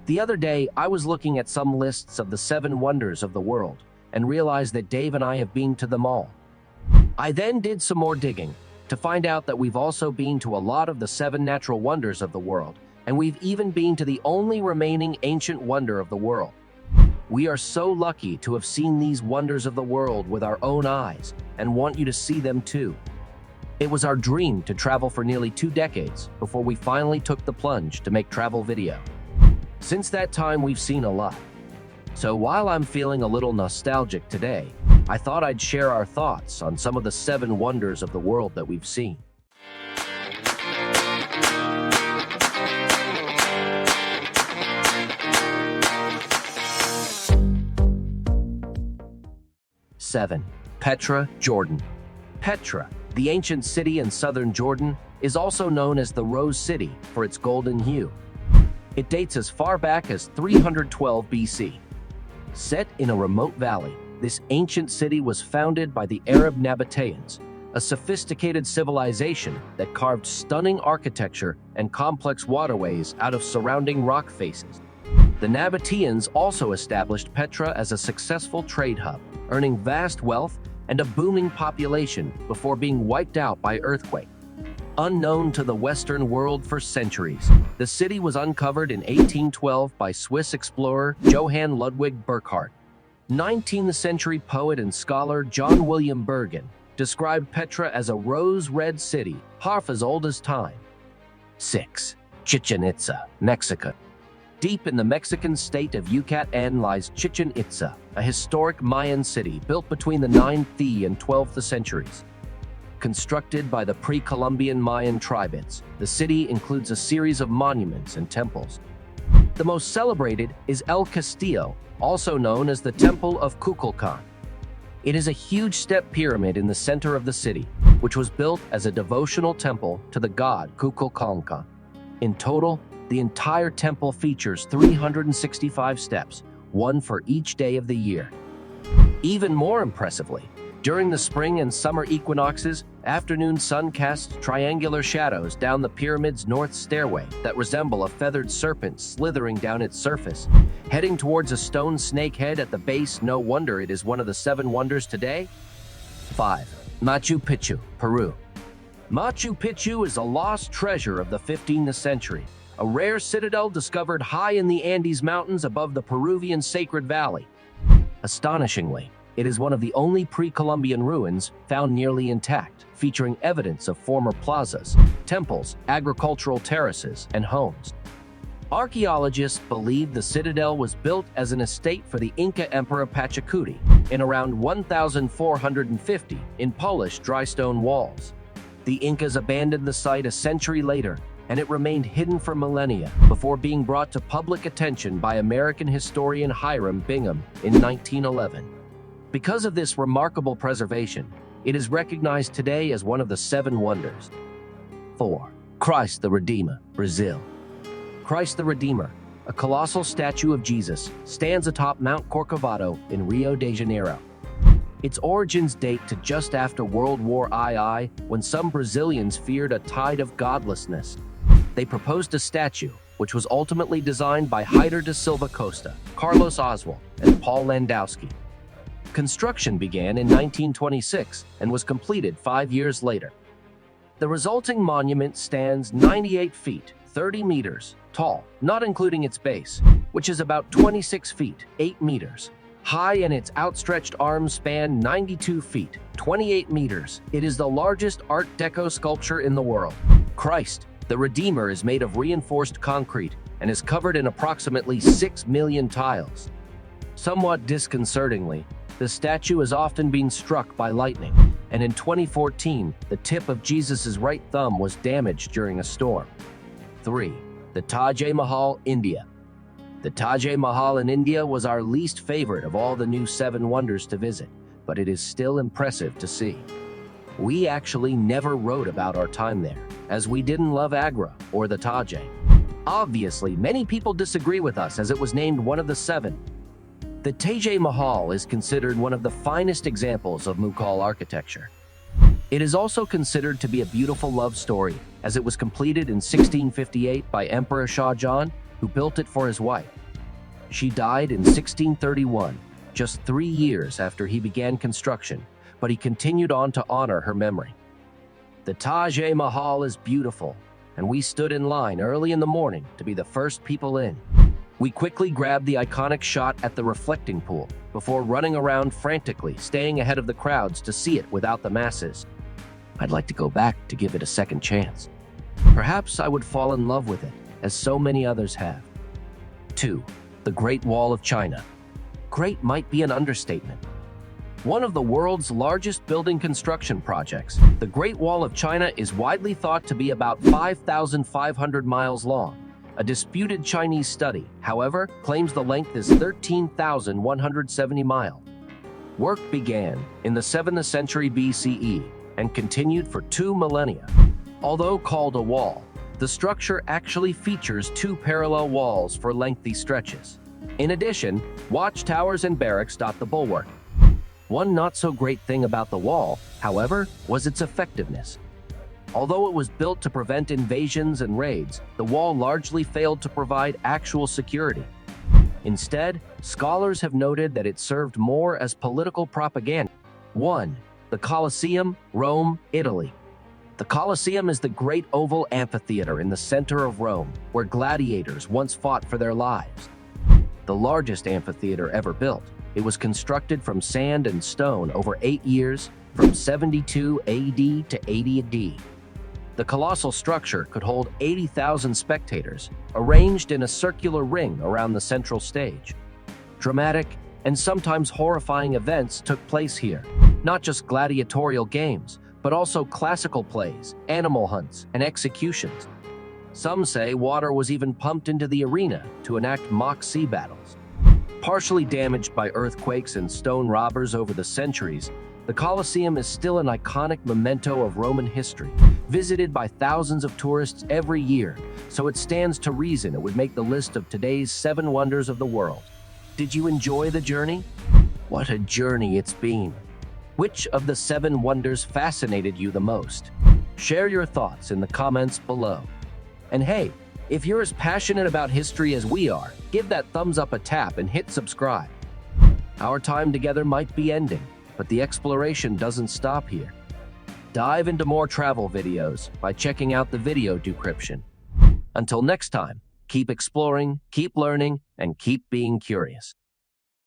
The other day, I was looking at some lists of the 7 wonders of the world and realized that Dave and I have been to them all. I then did some more digging to find out that we've also been to a lot of the 7 natural wonders of the world, and we've even been to the only remaining ancient wonder of the world. We are so lucky to have seen these wonders of the world with our own eyes and want you to see them too. It was our dream to travel for nearly 2 decades before we finally took the plunge to make travel video. Since that time, we've seen a lot. So while I'm feeling a little nostalgic today, I thought I'd share our thoughts on some of the 7 wonders of the world that we've seen. Seven. Petra, Jordan. Petra, the ancient city in southern Jordan, is also known as the Rose City for its golden hue. It dates as far back as 312 BC. Set in a remote valley, this ancient city was founded by the Arab Nabateans, a sophisticated civilization that carved stunning architecture and complex waterways out of surrounding rock faces. The Nabateans also established Petra as a successful trade hub, earning vast wealth and a booming population before being wiped out by earthquake. Unknown to the Western world for centuries, the city was uncovered in 1812 by Swiss explorer Johann Ludwig Burckhardt. 19th century poet and scholar John William Bergen described Petra as a rose-red city, half as old as time. 6. Chichen Itza, Mexico. Deep in the Mexican state of Yucatan lies Chichen Itza, a historic Mayan city built between the 9th and 12th centuries. Constructed by the pre-Columbian Mayan tribes, the city includes a series of monuments and temples. The most celebrated is El Castillo, also known as the Temple of Kukulkan. It is a huge step pyramid in the center of the city, which was built as a devotional temple to the god Kukulkankan. In total, the entire temple features 365 steps, one for each day of the year. Even more impressively, during the spring and summer equinoxes, afternoon sun casts triangular shadows down the pyramid's north stairway that resemble a feathered serpent slithering down its surface, heading towards a stone snake head at the base. No wonder it is one of the 7 wonders today. 5. Machu Picchu, Peru. Machu Picchu is a lost treasure of the 15th century, a rare citadel discovered high in the Andes Mountains above the Peruvian Sacred Valley. Astonishingly, it is one of the only pre-Columbian ruins found nearly intact, featuring evidence of former plazas, temples, agricultural terraces, and homes. Archaeologists believe the citadel was built as an estate for the Inca Emperor Pachacuti in around 1450 in polished dry stone walls. The Incas abandoned the site a century later, and it remained hidden for millennia before being brought to public attention by American historian Hiram Bingham in 1911. Because of this remarkable preservation, it is recognized today as one of the 7 wonders. 4. Christ the Redeemer, Brazil. Christ the Redeemer, a colossal statue of Jesus, stands atop Mount Corcovado in Rio de Janeiro. Its origins date to just after World War II, when some Brazilians feared a tide of godlessness. They proposed a statue, which was ultimately designed by Heitor da Silva Costa, Carlos Oswald, and Paul Landowski. Construction began in 1926 and was completed 5 years later. The resulting monument stands 98 feet, 30 meters, tall, not including its base, which is about 26 feet, 8 meters, high, and its outstretched arms span 92 feet, 28 meters. It is the largest Art Deco sculpture in the world. Christ, the Redeemer, is made of reinforced concrete and is covered in approximately 6 million tiles. Somewhat disconcertingly, the statue has often been struck by lightning, and in 2014, the tip of Jesus' right thumb was damaged during a storm. 3. The Taj Mahal, India. The Taj Mahal in India was our least favorite of all the new 7 wonders to visit, but it is still impressive to see. We actually never wrote about our time there, as we didn't love Agra or the Taj. Obviously, many people disagree with us as it was named one of the 7. The Taj Mahal is considered one of the finest examples of Mughal architecture. It is also considered to be a beautiful love story, as it was completed in 1658 by Emperor Shah Jahan, who who built it for his wife. She died in 1631, just 3 years after he began construction, but he continued on to honor her memory. The Taj Mahal is beautiful, and we stood in line early in the morning to be the first people in. We quickly grabbed the iconic shot at the reflecting pool before running around frantically, staying ahead of the crowds to see it without the masses. I'd like to go back to give it a second chance. Perhaps I would fall in love with it, as so many others have. 2. The Great Wall of China. Great might be an understatement. One of the world's largest building construction projects, the Great Wall of China is widely thought to be about 5,500 miles long. A disputed Chinese study, however, claims the length is 13,170 miles. Work began in the 7th century BCE and continued for 2 millennia. Although called a wall, the structure actually features 2 parallel walls for lengthy stretches. In addition, watchtowers and barracks dot the bulwark. One not-so-great thing about the wall, however, was its effectiveness. Although it was built to prevent invasions and raids, the wall largely failed to provide actual security. Instead, scholars have noted that it served more as political propaganda. 1. The Colosseum, Rome, Italy. The Colosseum is the great oval amphitheater in the center of Rome, where gladiators once fought for their lives. The largest amphitheater ever built, it was constructed from sand and stone over 8 years, from 72 AD to 80 AD. The colossal structure could hold 80,000 spectators, arranged in a circular ring around the central stage. Dramatic and sometimes horrifying events took place here, not just gladiatorial games, but also classical plays, animal hunts, and executions. Some say water was even pumped into the arena to enact mock sea battles. Partially damaged by earthquakes and stone robbers over the centuries, the Colosseum is still an iconic memento of Roman history, visited by thousands of tourists every year, so it stands to reason it would make the list of today's 7 wonders of the world. Did you enjoy the journey? What a journey it's been! Which of the 7 wonders fascinated you the most? Share your thoughts in the comments below. And hey, if you're as passionate about history as we are, give that thumbs up a tap and hit subscribe. Our time together might be ending, but the exploration doesn't stop here. Dive into more travel videos by checking out the video description. Until next time, keep exploring, keep learning, and keep being curious.